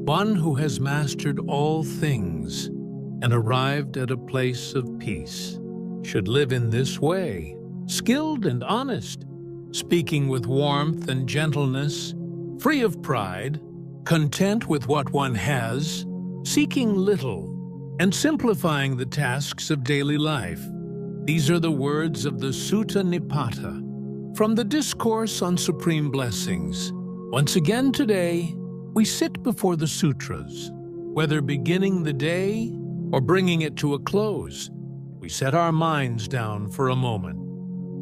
one who has mastered all things and arrived at a place of peace, should live in this way, skilled and honest, speaking with warmth and gentleness, free of pride, content with what one has, seeking little, and simplifying the tasks of daily life. These are the words of the Suttanipata from the Discourse on Supreme Blessings. Once again today, we sit before the sutras. Whether beginning the day or bringing it to a close, we set our minds down for a moment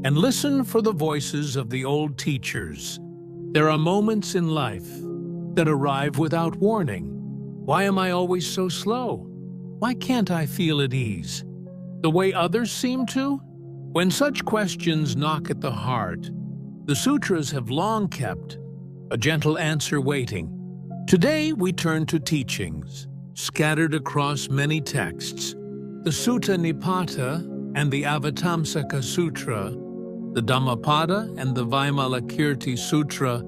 and listen for the voices of the old teachers. There are moments in life that arrive without warning. Why am I always so slow? Why can't I feel at ease the way others seem to? When such questions knock at the heart, the sutras have long kept a gentle answer waiting. Today we turn to teachings scattered across many texts. The Suttanipata and the Avatamsaka Sutra, the Dhammapada and the Vimalakirti Sutra,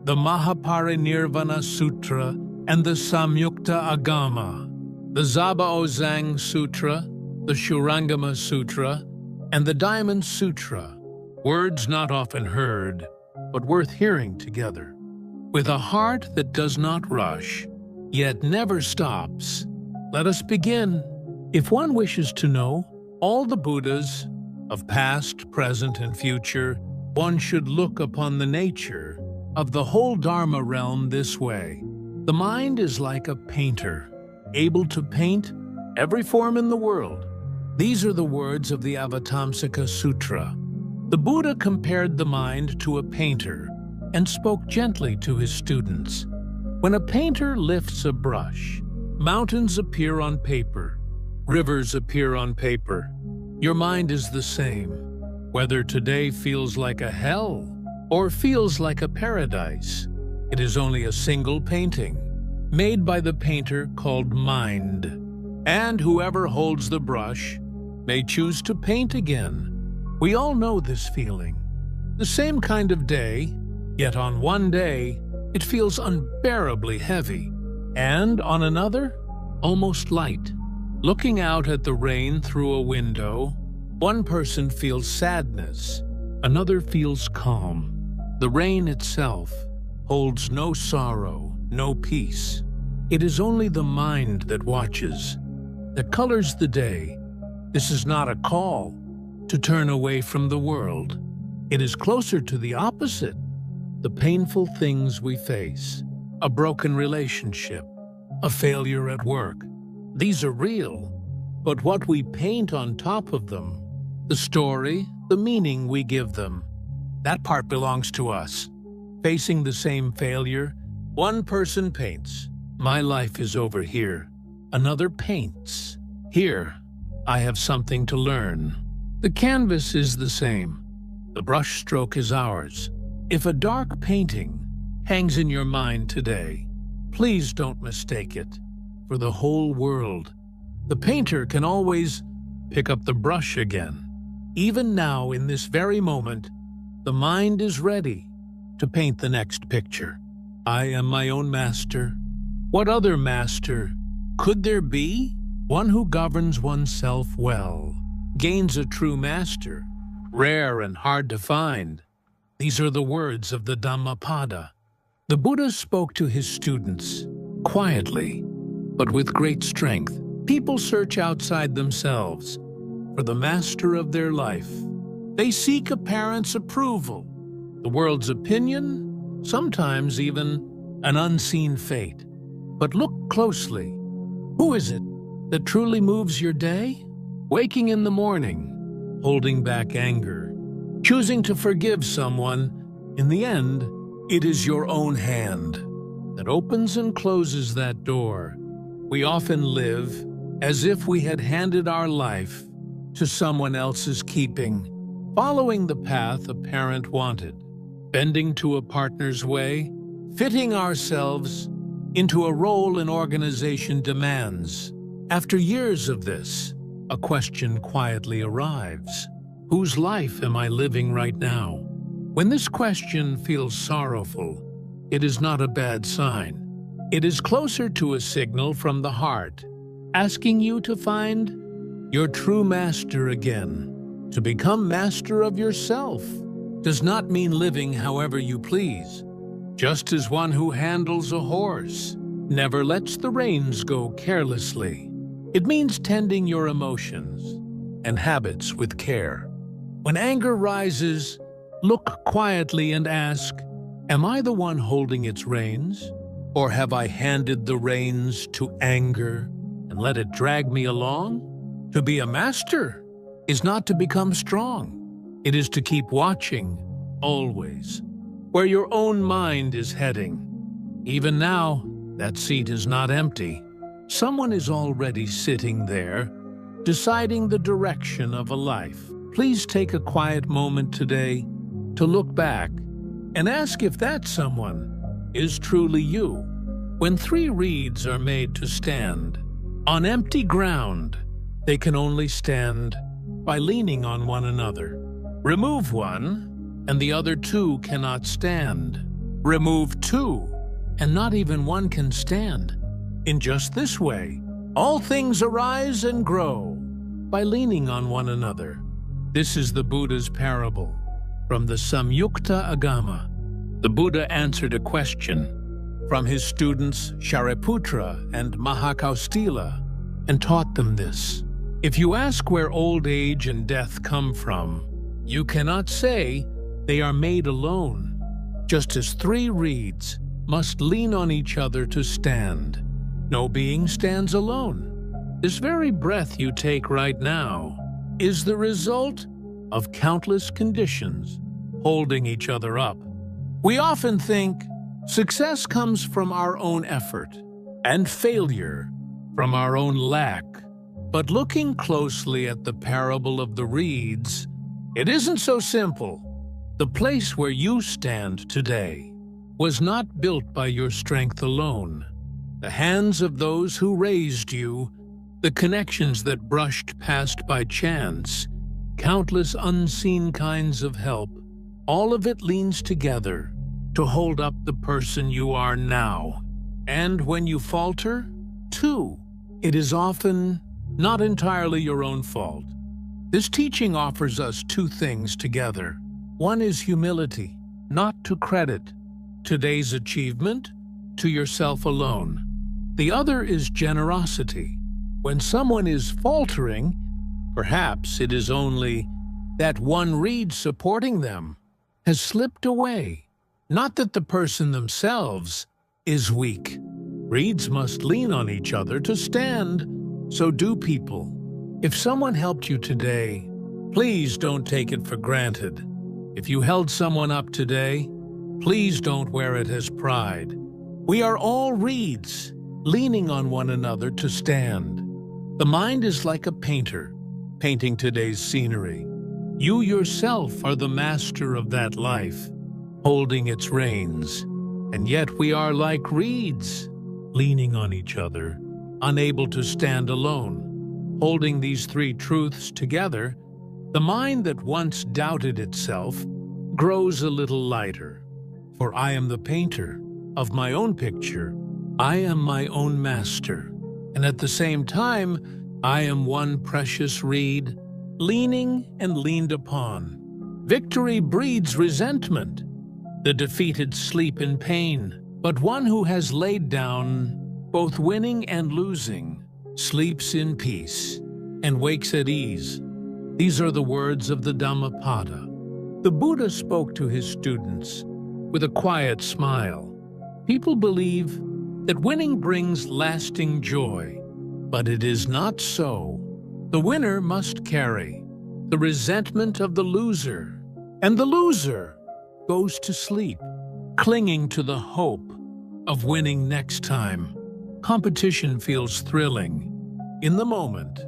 the Mahaparinirvana Sutra and the Samyukta Agama, the Zabaozang Sutra, the Shurangama Sutra, and the Diamond Sutra, words not often heard, but worth hearing together. With a heart that does not rush, yet never stops, let us begin. If one wishes to know all the Buddhas of past, present, and future, one should look upon the nature of the whole Dharma realm this way. The mind is like a painter, able to paint every form in the world. These are the words of the Avatamsaka Sutra. The Buddha compared the mind to a painter and spoke gently to his students. When a painter lifts a brush, mountains appear on paper, rivers appear on paper. Your mind is the same, whether today feels like a hell or feels like a paradise. It is only a single painting, made by the painter called mind. And whoever holds the brush may choose to paint again. We all know this feeling. The same kind of day, yet on one day, it feels unbearably heavy, and on another, almost light. Looking out at the rain through a window, one person feels sadness, another feels calm. The rain itself holds no sorrow, no peace. It is only the mind that watches, that colors the day. This is not a call to turn away from the world. It is closer to the opposite. The painful things we face, a broken relationship, a failure at work. These are real, but what we paint on top of them, the story, the meaning we give them, that part belongs to us. Facing the same failure, one person paints, "My life is over here." Another paints, "Here, I have something to learn." The canvas is the same. The brushstroke is ours. If a dark painting hangs in your mind today, please don't mistake it for the whole world. The painter can always pick up the brush again. Even now, in this very moment, the mind is ready to paint the next picture. I am my own master. What other master could there be? One who governs oneself well, gains a true master, rare and hard to find. These are the words of the Dhammapada. The Buddha spoke to his students quietly, but with great strength. People search outside themselves for the master of their life. They seek a parent's approval, the world's opinion, sometimes even an unseen fate. But look closely. Who is it that truly moves your day? Waking in the morning, holding back anger, choosing to forgive someone. In the end, it is your own hand that opens and closes that door. We often live as if we had handed our life to someone else's keeping, following the path a parent wanted, bending to a partner's way, fitting ourselves into a role an organization demands. After years of this, a question quietly arrives. Whose life am I living right now? When this question feels sorrowful, it is not a bad sign. It is closer to a signal from the heart, asking you to find your true master again. To become master of yourself does not mean living however you please. Just as one who handles a horse never lets the reins go carelessly, it means tending your emotions and habits with care. When anger rises, look quietly and ask, am I the one holding its reins? Or have I handed the reins to anger and let it drag me along? To be a master is not to become strong. It is to keep watching, always, where your own mind is heading. Even now, that seat is not empty. Someone is already sitting there, deciding the direction of a life. Please take a quiet moment today to look back and ask if that someone is truly you. When three reeds are made to stand on empty ground, they can only stand by leaning on one another. Remove one, and the other two cannot stand. Remove two, and not even one can stand. In just this way, all things arise and grow by leaning on one another. This is the Buddha's parable from the Samyukta Agama. The Buddha answered a question from his students Shariputra and Mahakaustila and taught them this. If you ask where old age and death come from, you cannot say they are made alone, just as three reeds must lean on each other to stand. No being stands alone. This very breath you take right now is the result of countless conditions holding each other up. We often think success comes from our own effort and failure from our own lack. But looking closely at the parable of the reeds, it isn't so simple. The place where you stand today was not built by your strength alone. The hands of those who raised you, the connections that brushed past by chance, countless unseen kinds of help, all of it leans together to hold up the person you are now. And when you falter, too, it is often not entirely your own fault. This teaching offers us two things together. One is humility, not to credit today's achievement to yourself alone. The other is generosity. When someone is faltering, perhaps it is only that one reed supporting them has slipped away. Not that the person themselves is weak. Reeds must lean on each other to stand. So do people. If someone helped you today, please don't take it for granted. If you held someone up today, please don't wear it as pride. We are all reeds, leaning on one another to stand. The mind is like a painter, painting today's scenery. You yourself are the master of that life, holding its reins. And yet we are like reeds, leaning on each other, unable to stand alone. Holding these three truths together, the mind that once doubted itself grows a little lighter. For I am the painter of my own picture. I am my own master. And at the same time, I am one precious reed, leaning and leaned upon. Victory breeds resentment. The defeated sleep in pain. But one who has laid down both winning and losing sleeps in peace and wakes at ease. These are the words of the Dhammapada. The Buddha spoke to his students with a quiet smile. People believe that winning brings lasting joy, but it is not so. The winner must carry the resentment of the loser, and the loser goes to sleep, clinging to the hope of winning next time. Competition feels thrilling in the moment,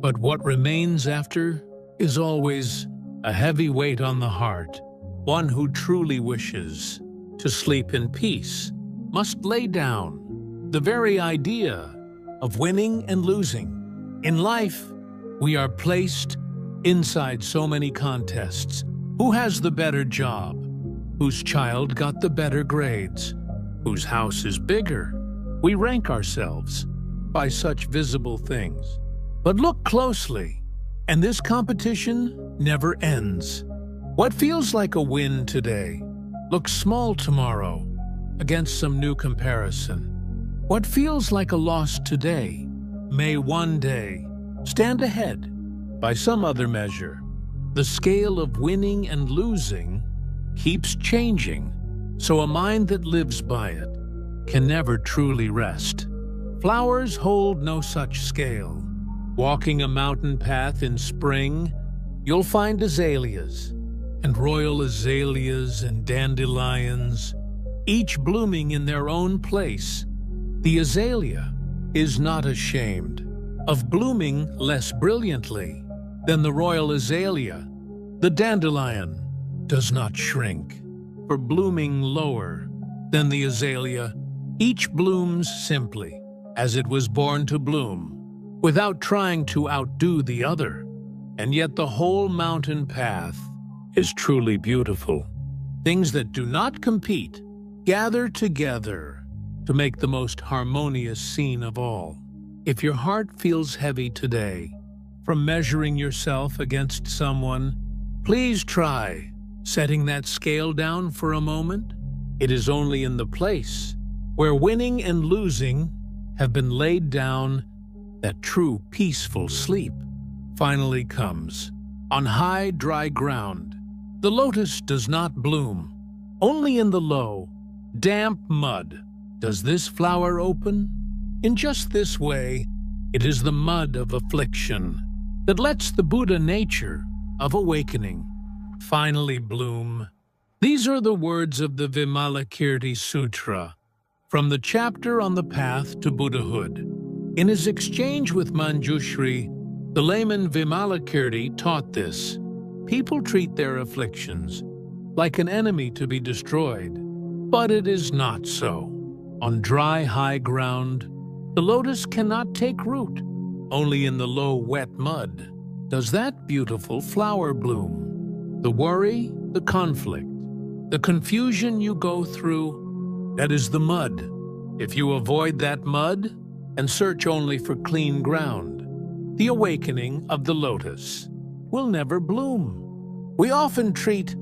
but what remains after is always a heavy weight on the heart. One who truly wishes to sleep in peace must lay down the very idea of winning and losing. In life, we are placed inside so many contests. Who has the better job? Whose child got the better grades? Whose house is bigger? We rank ourselves by such visible things. But look closely, and this competition never ends. What feels like a win today looks small tomorrow against some new comparison. What feels like a loss today may one day stand ahead by some other measure. The scale of winning and losing keeps changing, so a mind that lives by it can never truly rest. Flowers hold no such scale. Walking a mountain path in spring, you'll find azaleas and royal azaleas and dandelions, each blooming in their own place. The azalea is not ashamed of blooming less brilliantly than the royal azalea. The dandelion does not shrink for blooming lower than the azalea. Each blooms simply as it was born to bloom, without trying to outdo the other. And yet the whole mountain path is truly beautiful. Things that do not compete gather together to make the most harmonious scene of all. If your heart feels heavy today from measuring yourself against someone, please try setting that scale down for a moment. It is only in the place where winning and losing have been laid down that true peaceful sleep finally comes. On high, dry ground, the lotus does not bloom. Only in the low, damp mud does this flower open. In just this way, it is the mud of affliction that lets the Buddha nature of awakening finally bloom. These are the words of the Vimalakirti Sutra from the chapter on the path to Buddhahood. In his exchange with Manjushri, the layman Vimalakirti taught this. People treat their afflictions like an enemy to be destroyed, but it is not so. On dry, high ground, the lotus cannot take root. Only in the low, wet mud does that beautiful flower bloom. The worry, the conflict, the confusion you go through, that is the mud. If you avoid that mud and search only for clean ground, the awakening of the lotus will never bloom. We often treat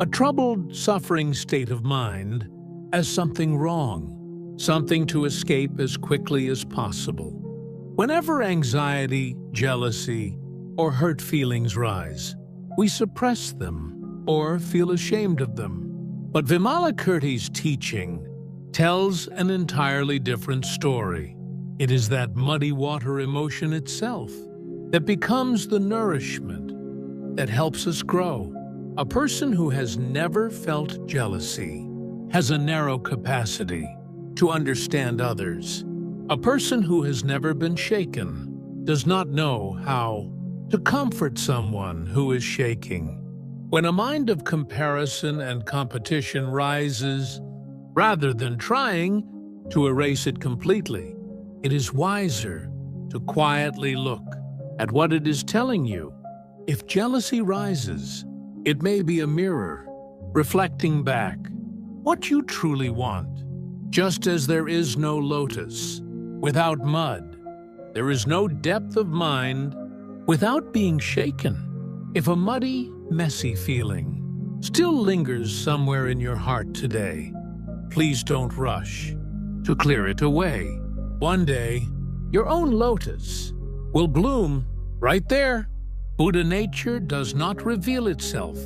a troubled, suffering state of mind as something wrong, something to escape as quickly as possible. Whenever anxiety, jealousy, or hurt feelings rise, we suppress them or feel ashamed of them. But Vimalakirti's teaching tells an entirely different story. It is that muddy water emotion itself that becomes the nourishment that helps us grow. A person who has never felt jealousy has a narrow capacity to understand others. A person who has never been shaken does not know how to comfort someone who is shaking. When a mind of comparison and competition rises, rather than trying to erase it completely, it is wiser to quietly look at what it is telling you. If jealousy rises, it may be a mirror reflecting back what you truly want. Just as there is no lotus without mud, there is no depth of mind without being shaken. If a muddy, messy feeling still lingers somewhere in your heart today, please don't rush to clear it away. One day, your own lotus will bloom right there. Buddha nature does not reveal itself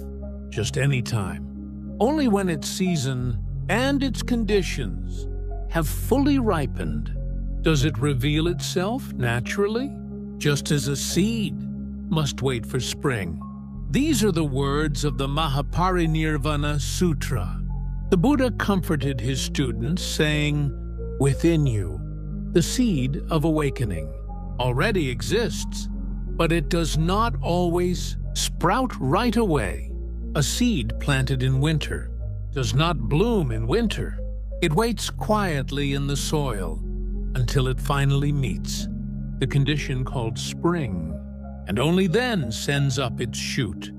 just any time. Only when its season and its conditions have fully ripened does it reveal itself naturally, just as a seed must wait for spring. These are the words of the Mahaparinirvana Sutra. The Buddha comforted his students, saying, "Within you, the seed of awakening already exists, but it does not always sprout right away. A seed planted in winter does not bloom in winter. It waits quietly in the soil until it finally meets the condition called spring, and only then sends up its shoot.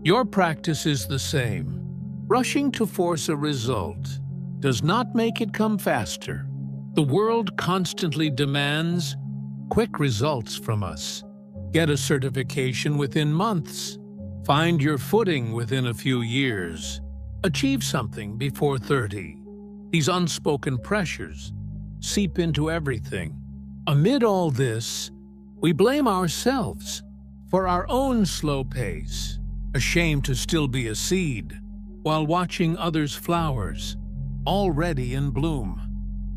Your practice is the same. Rushing to force a result does not make it come faster. The world constantly demands quick results from us. Get a certification within months. Find your footing within a few years. Achieve something before 30. These unspoken pressures seep into everything. Amid all this, we blame ourselves for our own slow pace, ashamed to still be a seed, while watching others' flowers, already in bloom.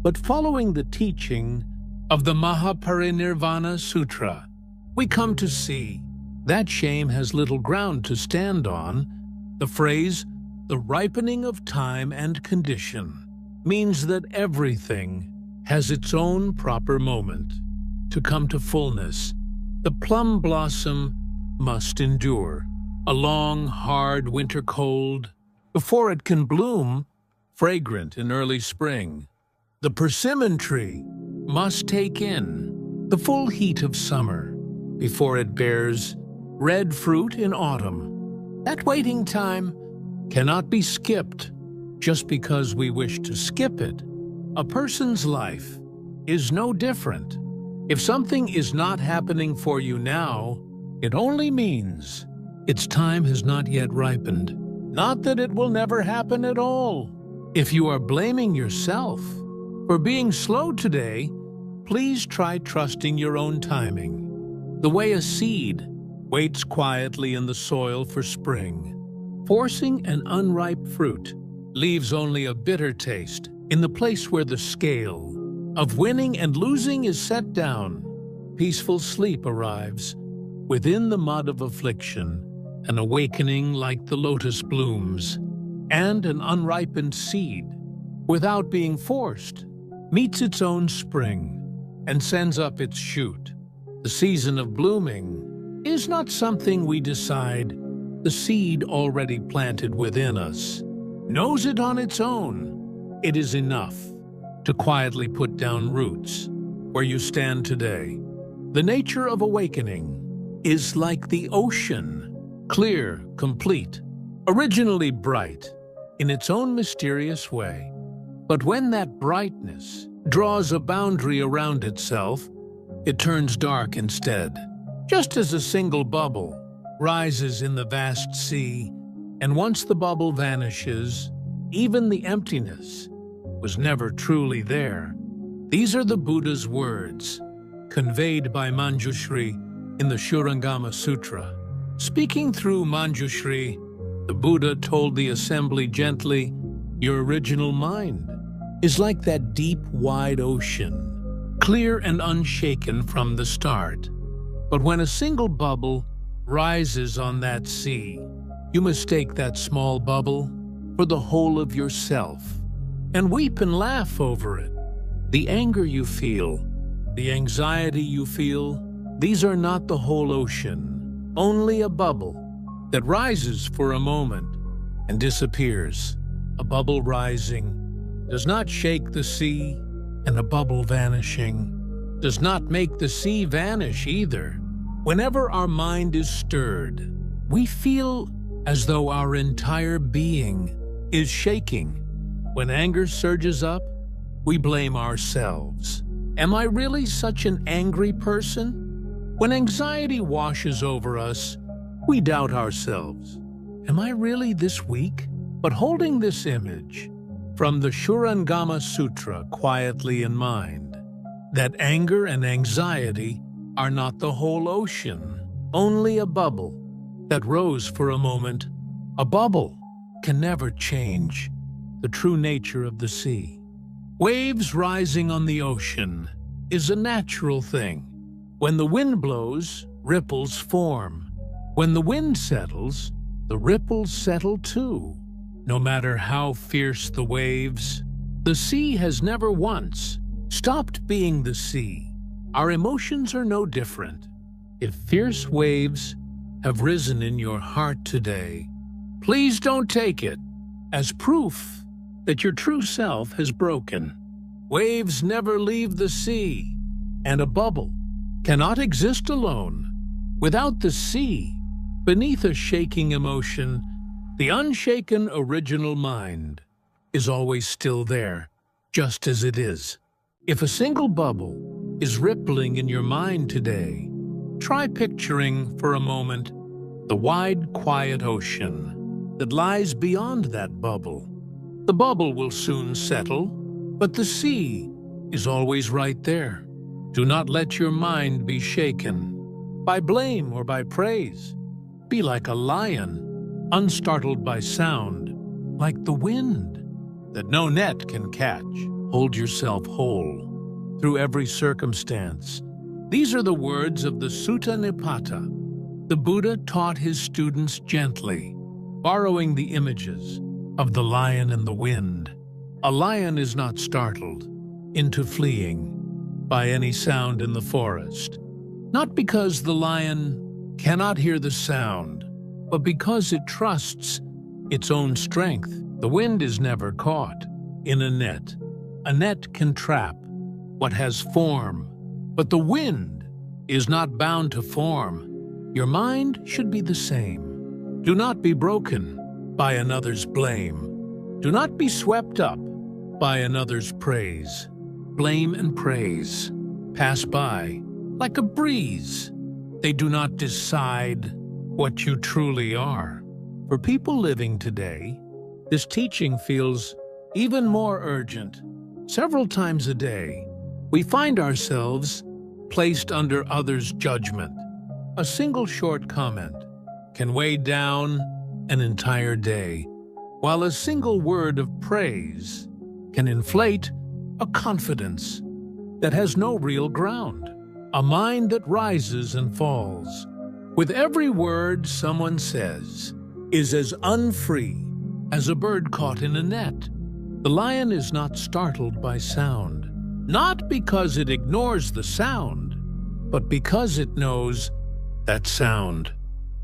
But following the teaching of the Mahaparinirvana Sutra, we come to see that shame has little ground to stand on. The phrase, "the ripening of time and condition," means that everything has its own proper moment to come to fullness. The plum blossom must endure a long, hard winter cold before it can bloom fragrant in early spring. The persimmon tree must take in the full heat of summer before it bears red fruit in autumn. That waiting time cannot be skipped just because we wish to skip it. A person's life is no different. If something is not happening for you now, it only means its time has not yet ripened. Not that it will never happen at all. If you are blaming yourself for being slow today, please try trusting your own timing. The way a seed waits quietly in the soil for spring. Forcing an unripe fruit leaves only a bitter taste in the place where the scale of winning and losing is set down. Peaceful sleep arrives within the mud of affliction, an awakening like the lotus blooms, and an unripened seed, without being forced, meets its own spring and sends up its shoot. The season of blooming is not something we decide. The seed already planted within us knows it on its own. It is enough to quietly put down roots where you stand today. The nature of awakening is like the ocean, clear, complete, originally bright in its own mysterious way. But when that brightness draws a boundary around itself, it turns dark instead. Just as a single bubble rises in the vast sea, and once the bubble vanishes, even the emptiness was never truly there. These are the Buddha's words, conveyed by Manjushri in the Shurangama Sutra. Speaking through Manjushri, the Buddha told the assembly gently, "Your original mind is like that deep, wide ocean, clear and unshaken from the start. But when a single bubble rises on that sea, you mistake that small bubble for the whole of yourself, and weep and laugh over it. The anger you feel, the anxiety you feel, these are not the whole ocean, only a bubble that rises for a moment and disappears. A bubble rising does not shake the sea, and a bubble vanishing does not make the sea vanish either. Whenever our mind is stirred, we feel as though our entire being is shaking. When anger surges up, we blame ourselves. Am I really such an angry person? When anxiety washes over us, we doubt ourselves. Am I really this weak? But holding this image from the Shurangama Sutra quietly in mind, that anger and anxiety are not the whole ocean, only a bubble that rose for a moment. A bubble can never change the true nature of the sea. Waves rising on the ocean is a natural thing. When the wind blows, ripples form. When the wind settles, the ripples settle too. No matter how fierce the waves, the sea has never once stopped being the sea. Our emotions are no different. If fierce waves have risen in your heart today, please don't take it as proof that your true self has broken. Waves never leave the sea, and a bubble cannot exist alone. Without the sea, beneath a shaking emotion, the unshaken original mind is always still there, just as it is. If a single bubble is rippling in your mind today, try picturing for a moment the wide, quiet ocean that lies beyond that bubble. The bubble will soon settle, but the sea is always right there. Do not let your mind be shaken by blame or by praise. Be like a lion, unstartled by sound, like the wind that no net can catch. Hold yourself whole through every circumstance. These are the words of the Suttanipata. The Buddha taught his students gently, borrowing the images of the lion and the wind. A lion is not startled into fleeing by any sound in the forest, not because the lion cannot hear the sound, but because it trusts its own strength. The wind is never caught in a net. A net can trap what has form, but the wind is not bound to form. Your mind should be the same. Do not be broken by another's blame. Do not be swept up by another's praise. Blame and praise pass by like a breeze. They do not decide what you truly are. For people living today, this teaching feels even more urgent. Several times a day, we find ourselves placed under others' judgment. A single short comment can weigh down an entire day, while a single word of praise can inflate a confidence that has no real ground, a mind that rises and falls. With every word someone says is as unfree as a bird caught in a net. The lion is not startled by sound, not because it ignores the sound, but because it knows that sound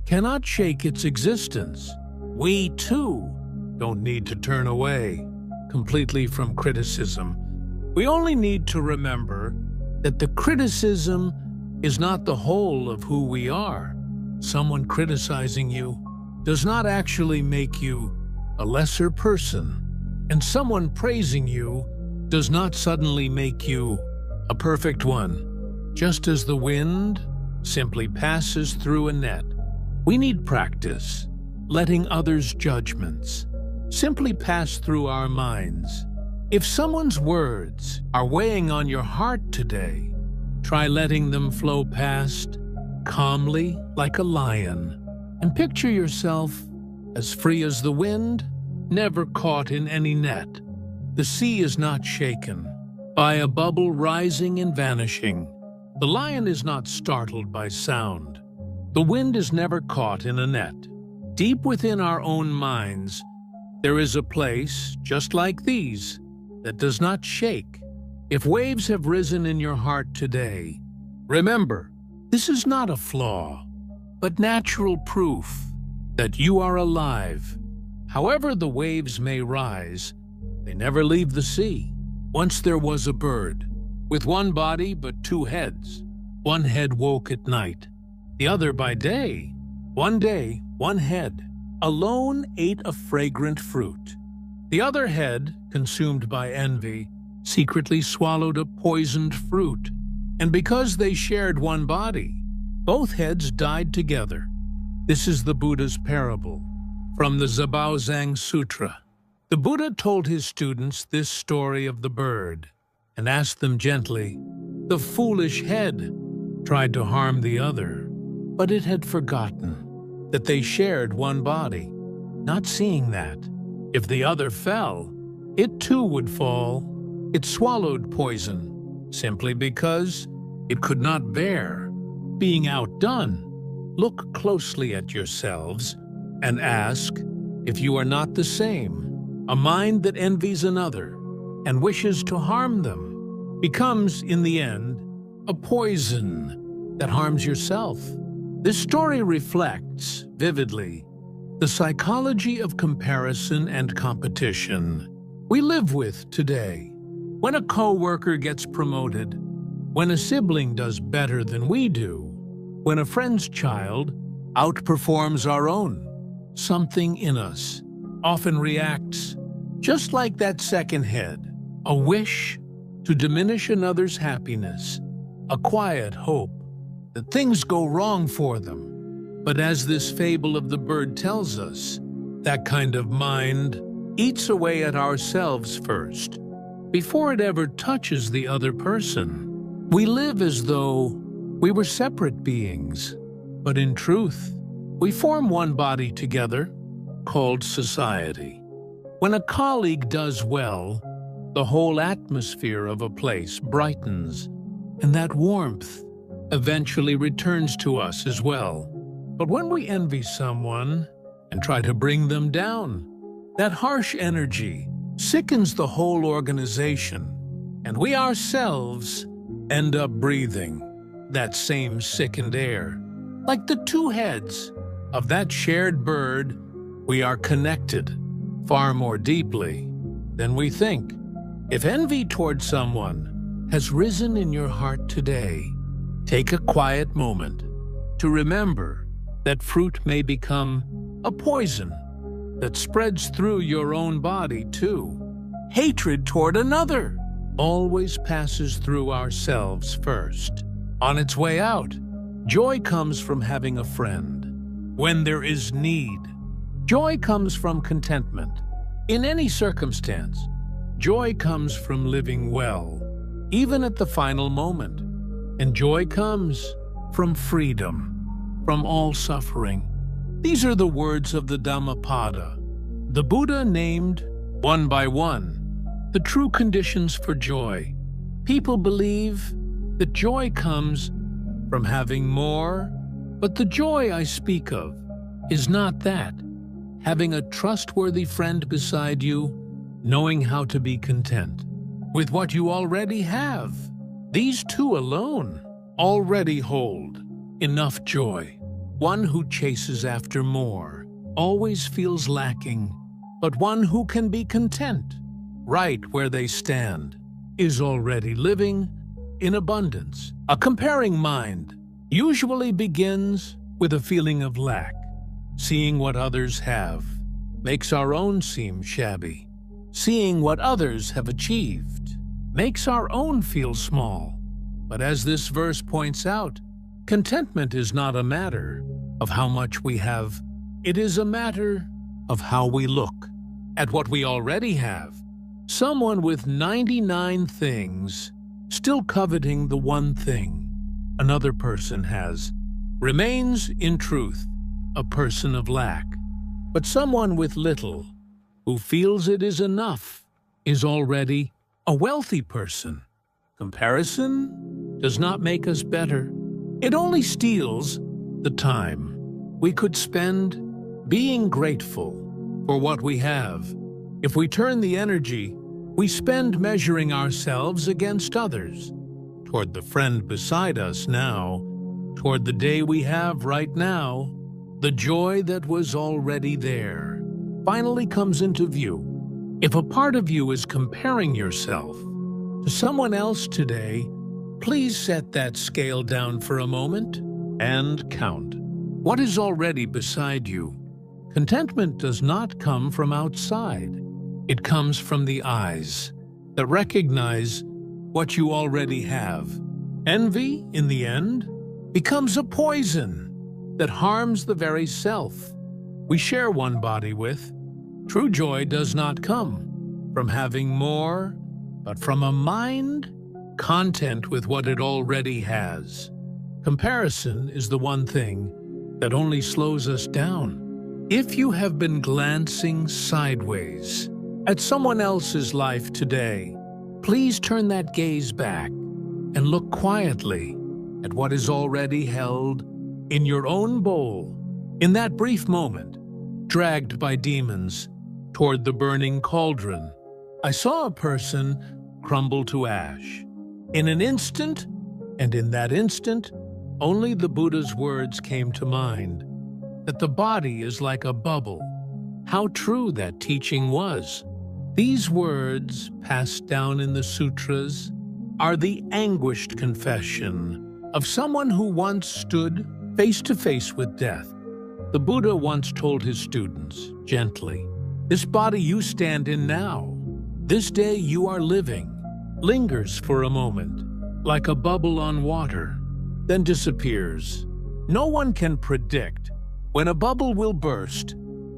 cannot shake its existence. We, too, don't need to turn away completely from criticism. We only need to remember that the criticism is not the whole of who we are. Someone criticizing you does not actually make you a lesser person, and someone praising you does not suddenly make you a perfect one. Just as the wind simply passes through a net, we need practice, letting others' judgments simply pass through our minds. If someone's words are weighing on your heart today, try letting them flow past calmly like a lion, and picture yourself as free as the wind, never caught in any net. The sea is not shaken by a bubble rising and vanishing. The lion is not startled by sound. The wind is never caught in a net. Deep within our own minds, there is a place, just like these, that does not shake. If waves have risen in your heart today, remember, this is not a flaw, but natural proof that you are alive. However the waves may rise, they never leave the sea. Once there was a bird, with one body but two heads. One head woke at night, the other by day. One day, one head alone ate a fragrant fruit. The other head, consumed by envy, secretly swallowed a poisoned fruit. And because they shared one body, both heads died together. This is the Buddha's parable from the Avatamsaka Sutra. The Buddha told his students this story of the bird and asked them gently, "The foolish head tried to harm the other, but it had forgotten that they shared one body, not seeing that if the other fell, it too would fall. It swallowed poison simply because it could not bear being outdone. Look closely at yourselves and ask if you are not the same. A mind that envies another and wishes to harm them becomes, in the end, a poison that harms yourself." This story reflects vividly the psychology of comparison and competition we live with today. When a coworker gets promoted, when a sibling does better than we do, when a friend's child outperforms our own, something in us often reacts just like that second head, a wish to diminish another's happiness, a quiet hope that things go wrong for them. But as this fable of the bird tells us, that kind of mind eats away at ourselves first, before it ever touches the other person. We live as though we were separate beings, but in truth, we form one body together, called society. When a colleague does well, the whole atmosphere of a place brightens, and that warmth eventually returns to us as well. But when we envy someone and try to bring them down, that harsh energy sickens the whole organization, and we ourselves end up breathing that same sickened air. Like the two heads of that shared bird, we are connected far more deeply than we think. If envy toward someone has risen in your heart today, take a quiet moment to remember that fruit may become a poison that spreads through your own body too. Hatred toward another always passes through ourselves first. On its way out, joy comes from having a friend when there is need. Joy comes from contentment. In any circumstance, joy comes from living well, even at the final moment. And joy comes from freedom, from all suffering. These are the words of the Dhammapada. The Buddha named, one by one, the true conditions for joy. People believe that joy comes from having more, but the joy I speak of is not that. Having a trustworthy friend beside you, knowing how to be content with what you already have. These two alone already hold enough joy. One who chases after more always feels lacking, but one who can be content right where they stand is already living in abundance. A comparing mind usually begins with a feeling of lack. Seeing what others have makes our own seem shabby. Seeing what others have achieved makes our own feel small. But as this verse points out, contentment is not a matter of how much we have. It is a matter of how we look at what we already have. Someone with 99 things still coveting the one thing another person has remains, in truth, a person of lack. But someone with little, who feels it is enough, is already a wealthy person. Comparison does not make us better. It only steals the time we could spend being grateful for what we have. If we turn the energy we spend measuring ourselves against others, toward the friend beside us now, toward the day we have right now, the joy that was already there finally comes into view. If a part of you is comparing yourself to someone else today, please set that scale down for a moment and count what is already beside you. Contentment does not come from outside. It comes from the eyes that recognize what you already have. Envy, in the end, becomes a poison that harms the very self we share one body with. True joy does not come from having more, but from a mind content with what it already has. Comparison is the one thing that only slows us down. If you have been glancing sideways at someone else's life today, please turn that gaze back and look quietly at what is already held in your own bowl. In that brief moment, dragged by demons toward the burning cauldron, I saw a person crumble to ash. In an instant, and in that instant, only the Buddha's words came to mind, that the body is like a bubble. How true that teaching was. These words, passed down in the sutras, are the anguished confession of someone who once stood face to face with death. The Buddha once told his students, gently, "This body you stand in now, this day you are living, lingers for a moment, like a bubble on water, then disappears. No one can predict when a bubble will burst,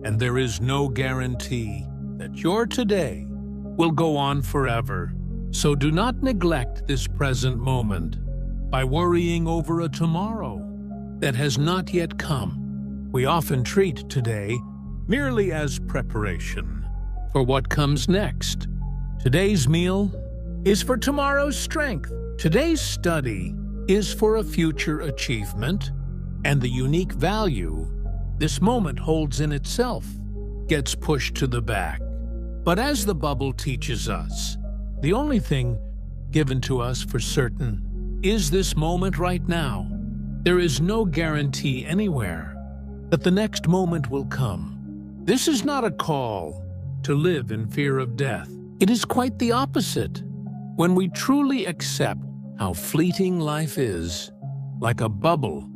and there is no guarantee that your today will go on forever. So do not neglect this present moment by worrying over a tomorrow that has not yet come. We often treat today merely as preparation for what comes next. Today's meal is for tomorrow's strength. Today's study is for a future achievement, and the unique value this moment holds in itself gets pushed to the back. But as the bubble teaches us, the only thing given to us for certain is this moment right now. There is no guarantee anywhere that the next moment will come. This is not a call to live in fear of death. It is quite the opposite. When we truly accept how fleeting life is, like a bubble,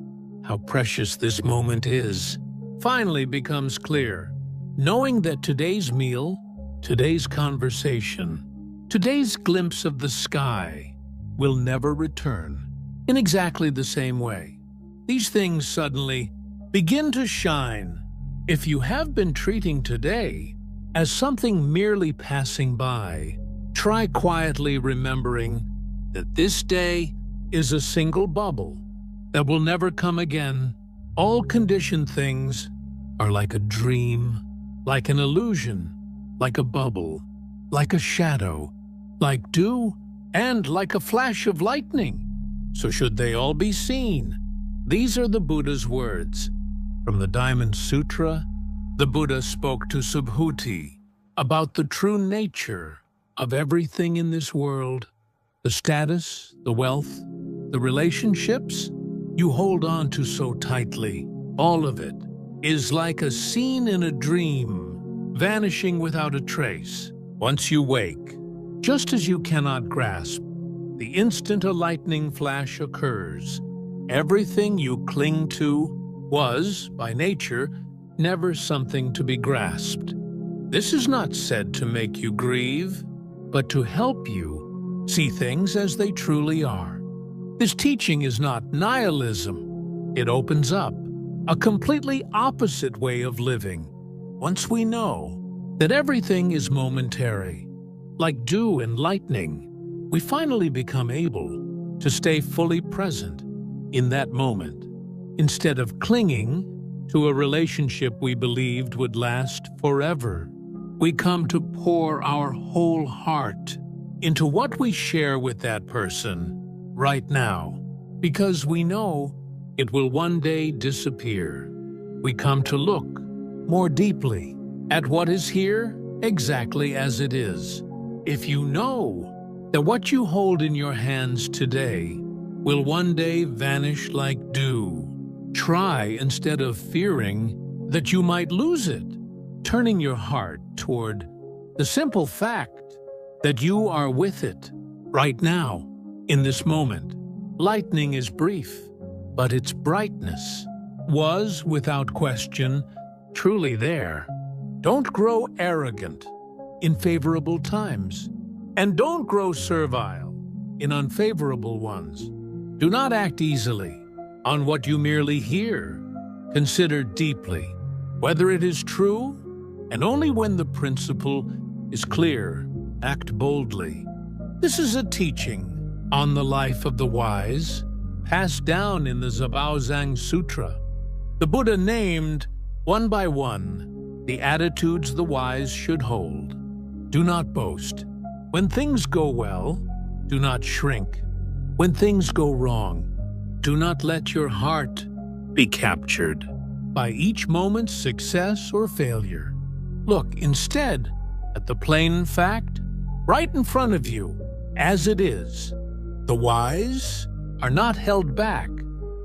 how precious this moment is, finally becomes clear. Knowing that today's meal, today's conversation, today's glimpse of the sky will never return in exactly the same way. These things suddenly begin to shine. If you have been treating today as something merely passing by, try quietly remembering that this day is a single bubble that will never come again. All conditioned things are like a dream, like an illusion, like a bubble, like a shadow, like dew, and like a flash of lightning. So should they all be seen? These are the Buddha's words. From the Diamond Sutra, the Buddha spoke to Subhuti about the true nature of everything in this world. The status, the wealth, the relationships you hold on to so tightly, all of it is like a scene in a dream, vanishing without a trace. Once you wake, just as you cannot grasp, the instant a lightning flash occurs, everything you cling to was, by nature, never something to be grasped. This is not said to make you grieve, but to help you see things as they truly are. This teaching is not nihilism. It opens up a completely opposite way of living. Once we know that everything is momentary, like dew and lightning, we finally become able to stay fully present in that moment. Instead of clinging to a relationship we believed would last forever, we come to pour our whole heart into what we share with that person right now, because we know it will one day disappear. We come to look more deeply at what is here exactly as it is. If you know that what you hold in your hands today will one day vanish like dew, try, instead of fearing that you might lose it, turning your heart toward the simple fact that you are with it right now, in this moment. Lightning is brief, but its brightness was, without question, truly there. Don't grow arrogant in favorable times, and don't grow servile in unfavorable ones. Do not act easily on what you merely hear. Consider deeply whether it is true, and only when the principle is clear, act boldly. This is a teaching on the life of the wise, passed down in the Avatamsaka Sutra. The Buddha named, one by one, the attitudes the wise should hold. Do not boast. When things go well, do not shrink. When things go wrong, do not let your heart be captured by each moment's success or failure. Look instead at the plain fact right in front of you, as it is. The wise are not held back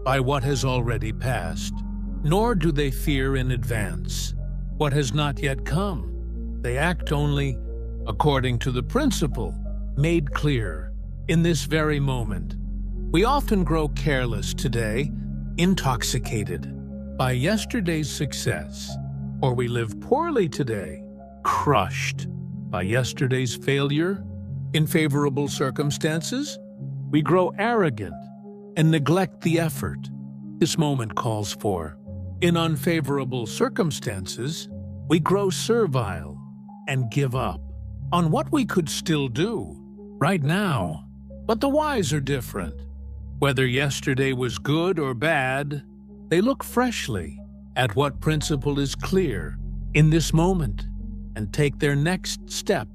by what has already passed, nor do they fear in advance what has not yet come. They act only according to the principle made clear in this very moment. We often grow careless today, intoxicated by yesterday's success, or we live poorly today, crushed by yesterday's failure. In favorable circumstances, we grow arrogant and neglect the effort this moment calls for. In unfavorable circumstances, we grow servile and give up on what we could still do right now. But the wise are different. Whether yesterday was good or bad, they look freshly at what principle is clear in this moment and take their next step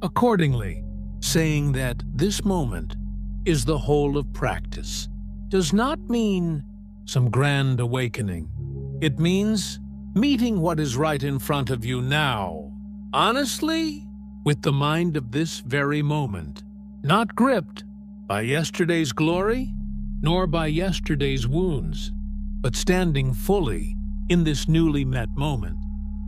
accordingly, saying that this moment is the whole of practice does not mean some grand awakening. It means meeting what is right in front of you now, honestly, with the mind of this very moment, not gripped by yesterday's glory nor by yesterday's wounds, but standing fully in this newly met moment.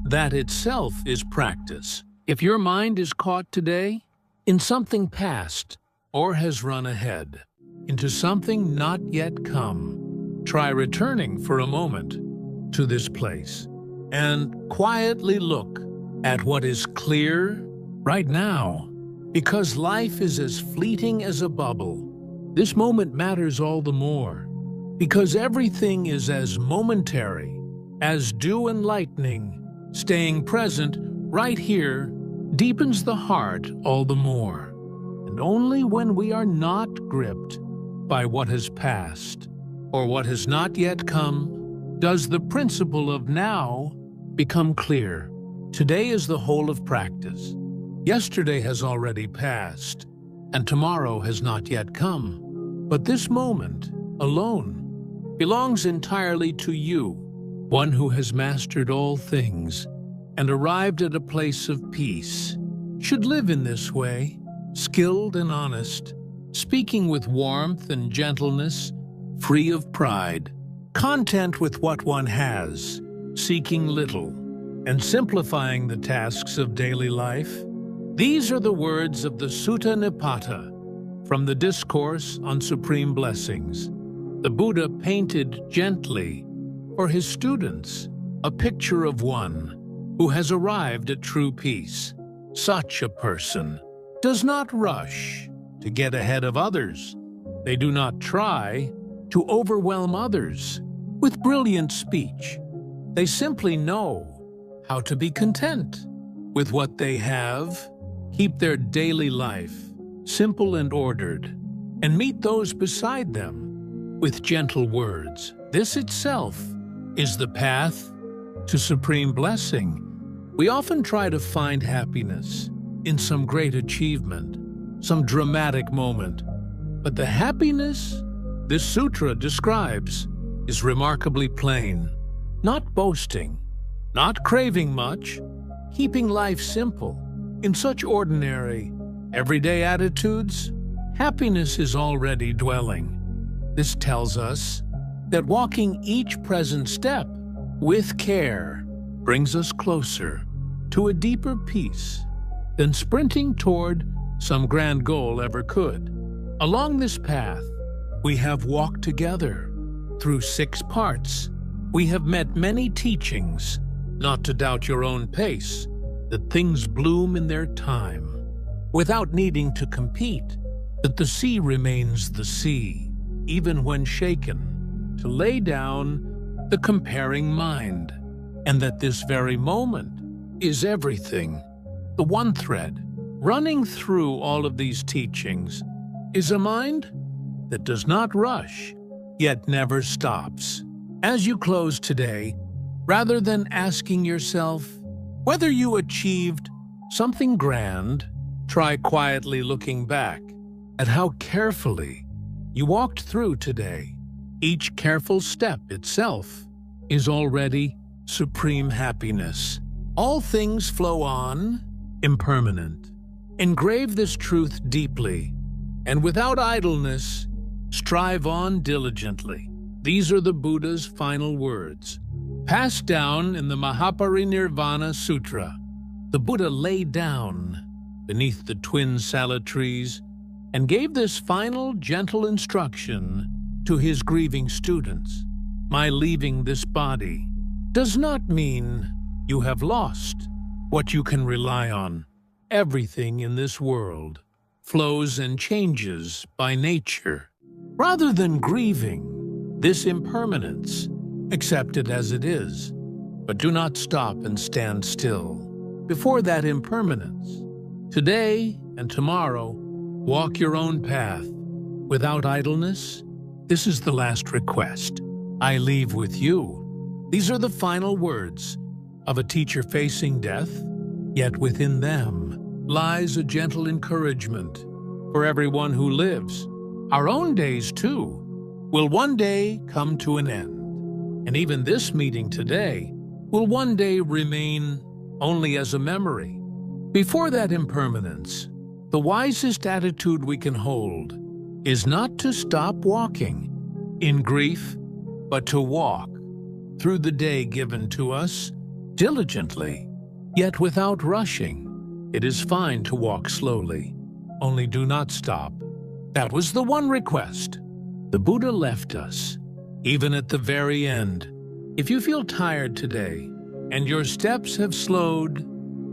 That itself is practice. If your mind is caught today in something past or has run ahead into something not yet come, try returning for a moment to this place and quietly look at what is clear right now. Because life is as fleeting as a bubble, this moment matters all the more. Because everything is as momentary as dew and lightning, staying present right here deepens the heart all the more. And only when we are not gripped by what has passed or what has not yet come does the principle of now become clear. Today is the whole of practice. Yesterday has already passed, and tomorrow has not yet come. But this moment alone belongs entirely to you, one who has mastered all things and arrived at a place of peace. Should live in this way, skilled and honest, speaking with warmth and gentleness, free of pride, content with what one has, seeking little, and simplifying the tasks of daily life. These are the words of the Suttanipata from the Discourse on Supreme Blessings. The Buddha painted gently for his students a picture of one who has arrived at true peace. Such a person does not rush to get ahead of others. They do not try to overwhelm others with brilliant speech. They simply know how to be content with what they have, keep their daily life simple and ordered, and meet those beside them with gentle words. This itself is the path to supreme blessing. We often try to find happiness in some great achievement, some dramatic moment. But the happiness this sutra describes is remarkably plain. Not boasting, not craving much, keeping life simple. In such ordinary, everyday attitudes, happiness is already dwelling. This tells us that walking each present step with care brings us closer to a deeper peace than sprinting toward some grand goal ever could. Along this path, we have walked together through 6 parts. We have met many teachings, not to doubt your own pace, that things bloom in their time, without needing to compete, that the sea remains the sea, even when shaken, to lay down the comparing mind, and that this very moment is everything. The one thread running through all of these teachings is a mind that does not rush, yet never stops. As you close today, rather than asking yourself whether you achieved something grand, try quietly looking back at how carefully you walked through today. Each careful step itself is already supreme happiness. All things flow on, impermanent. Engrave this truth deeply, and without idleness, strive on diligently. These are the Buddha's final words, passed down in the Mahaparinirvana Sutra. The Buddha lay down beneath the twin salad trees and gave this final gentle instruction to his grieving students. My leaving this body does not mean you have lost what you can rely on. Everything in this world flows and changes by nature. Rather than grieving this impermanence, accept it as it is, but do not stop and stand still before that impermanence. Today and tomorrow, walk your own path without idleness. This is the last request I leave with you. These are the final words of a teacher facing death, yet within them lies a gentle encouragement for everyone who lives. Our own days, too, will one day come to an end, and even this meeting today will one day remain only as a memory. Before that impermanence, the wisest attitude we can hold is not to stop walking in grief, but to walk through the day given to us diligently, yet without rushing. It is fine to walk slowly, only do not stop. That was the one request the Buddha left us, even at the very end. If you feel tired today and your steps have slowed,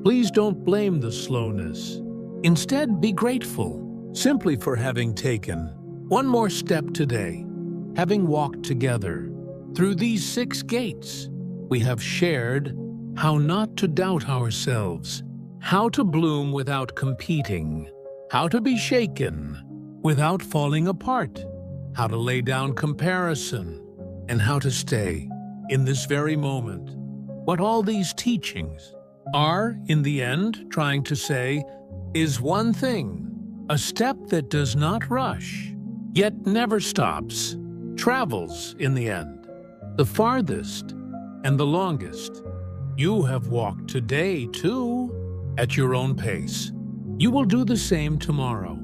please don't blame the slowness. Instead, be grateful simply for having taken one more step today. Having walked together through these 6 gates, we have shared how not to doubt ourselves, how to bloom without competing, how to be shaken without falling apart, how to lay down comparison, and how to stay in this very moment. What all these teachings are, in the end, trying to say is one thing: a step that does not rush, yet never stops, travels in the end, the farthest and the longest. You have walked today, too, at your own pace. You will do the same tomorrow.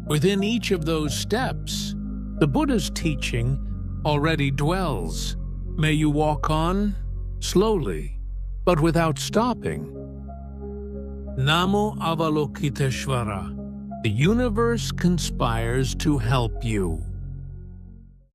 Within each of those steps, the Buddha's teaching already dwells. May you walk on slowly, but without stopping. Namo Avalokiteshvara. The universe conspires to help you.